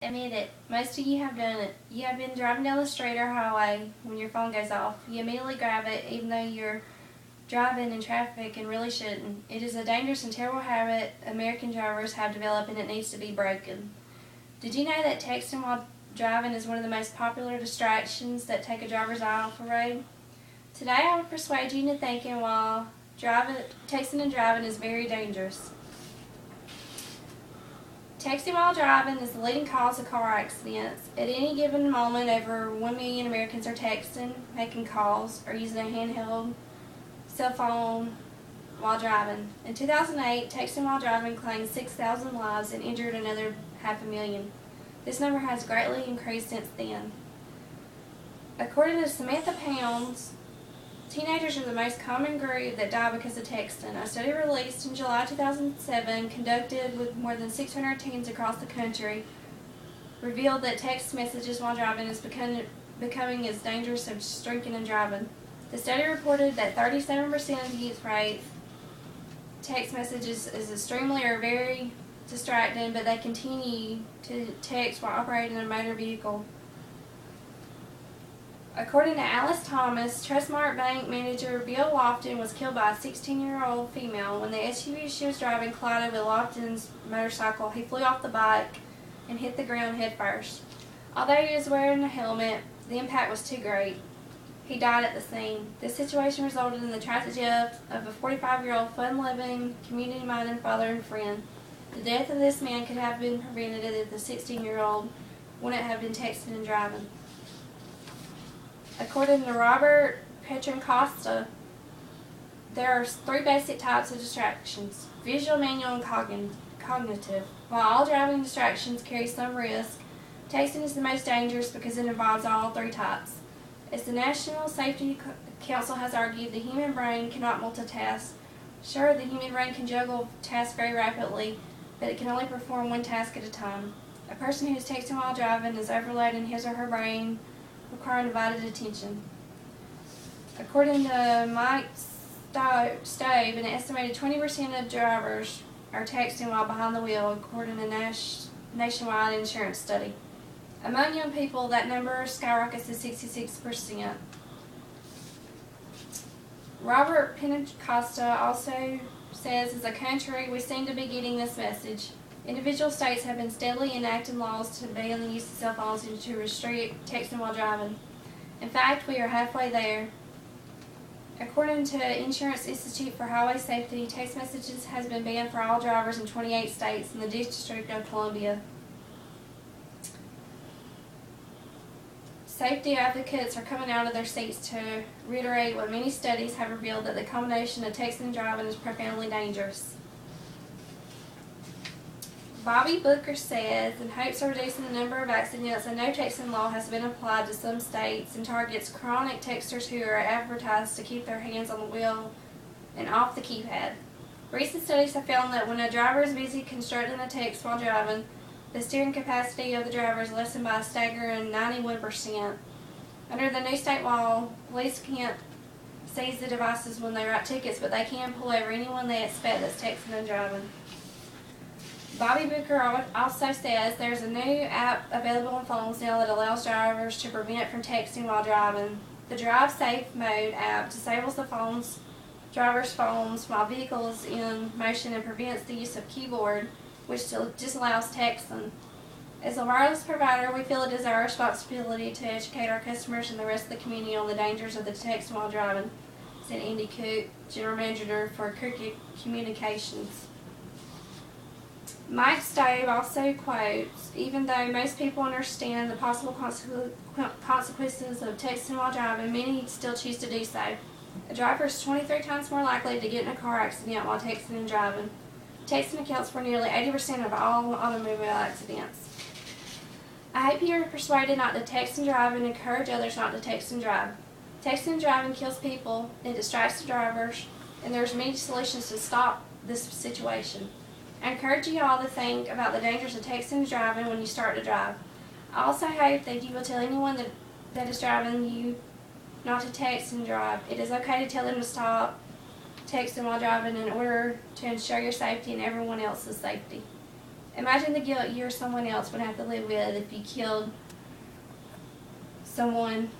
Admit it. Most of you have done it. You have been driving down the street or highway when your phone goes off. You immediately grab it even though you're driving in traffic and really shouldn't. It is a dangerous and terrible habit American drivers have developed, and it needs to be broken. Did you know that texting while driving is one of the most popular distractions that take a driver's eye off the road? Today I will persuade you into thinking while texting and driving is very dangerous. Texting while driving is the leading cause of car accidents. At any given moment, over 1 million Americans are texting, making calls, or using a handheld cell phone while driving. In 2008, texting while driving claimed 6,000 lives and injured another 500,000. This number has greatly increased since then. According to Samantha Pounds, teenagers are the most common group that die because of texting. A study released in July 2007, conducted with more than 600 teens across the country, revealed that text messages while driving is becoming as dangerous as drinking and driving. The study reported that 37% of the youth rate text messages is extremely or very distracting, but they continue to text while operating a motor vehicle. According to Alice Thomas, Trustmark Bank manager Bill Lofton was killed by a 16-year-old female when the SUV she was driving collided with Lofton's motorcycle. He flew off the bike and hit the ground headfirst. Although he was wearing a helmet, the impact was too great. He died at the scene. This situation resulted in the tragic death of a 45-year-old fun-loving, community-minded father and friend. The death of this man could have been prevented if the 16-year-old wouldn't have been texting and driving. According to Robert Petroncosta, there are three basic types of distractions: visual, manual, and cognitive. While all driving distractions carry some risk, texting is the most dangerous because it involves all three types. As the National Safety Council has argued, the human brain cannot multitask. Sure, the human brain can juggle tasks very rapidly, but it can only perform one task at a time. A person who is texting while driving is overloading his or her brain, requiring divided attention. According to Mike Stove, an estimated 20% of drivers are texting while behind the wheel, according to a nationwide insurance study. Among young people, that number skyrockets to 66%. Robert Pentecosta also says, as a country, we seem to be getting this message. Individual states have been steadily enacting laws to ban the use of cell phones and to restrict texting while driving. In fact, we are halfway there. According to Insurance Institute for Highway Safety, text messages has been banned for all drivers in 28 states and the District of Columbia. Safety advocates are coming out of their seats to reiterate what many studies have revealed, that the combination of texting and driving is profoundly dangerous. Bobby Booker says, in hopes of reducing the number of accidents, a no texting law has been applied to some states and targets chronic texters who are advertised to keep their hands on the wheel and off the keypad. Recent studies have found that when a driver is busy constructing a text while driving, the steering capacity of the driver is lessened by a staggering 91%. Under the new state law, police can't seize the devices when they write tickets, but they can pull over anyone they expect that's texting and driving. Bobby Booker also says there's a new app available on phones now that allows drivers to prevent from texting while driving. The Drive Safe Mode app disables the driver's phones while vehicle is in motion and prevents the use of keyboard, which just allows texting. As a wireless provider, we feel it is our responsibility to educate our customers and the rest of the community on the dangers of the texting while driving, said Andy Cook, General Manager for Cricket Communications. Mike Stove also quotes, even though most people understand the possible consequences of texting while driving, many still choose to do so. A driver is 23 times more likely to get in a car accident while texting and driving. Texting accounts for nearly 80% of all automobile accidents. I hope you are persuaded not to text and drive and encourage others not to text and drive. Texting and driving kills people, it distracts the drivers, and there's many solutions to stop this situation. I encourage you all to think about the dangers of texting and driving when you start to drive. I also hope that you will tell anyone that is driving you not to text and drive. It is okay to tell them to stop texting while driving in order to ensure your safety and everyone else's safety. Imagine the guilt you or someone else would have to live with if you killed someone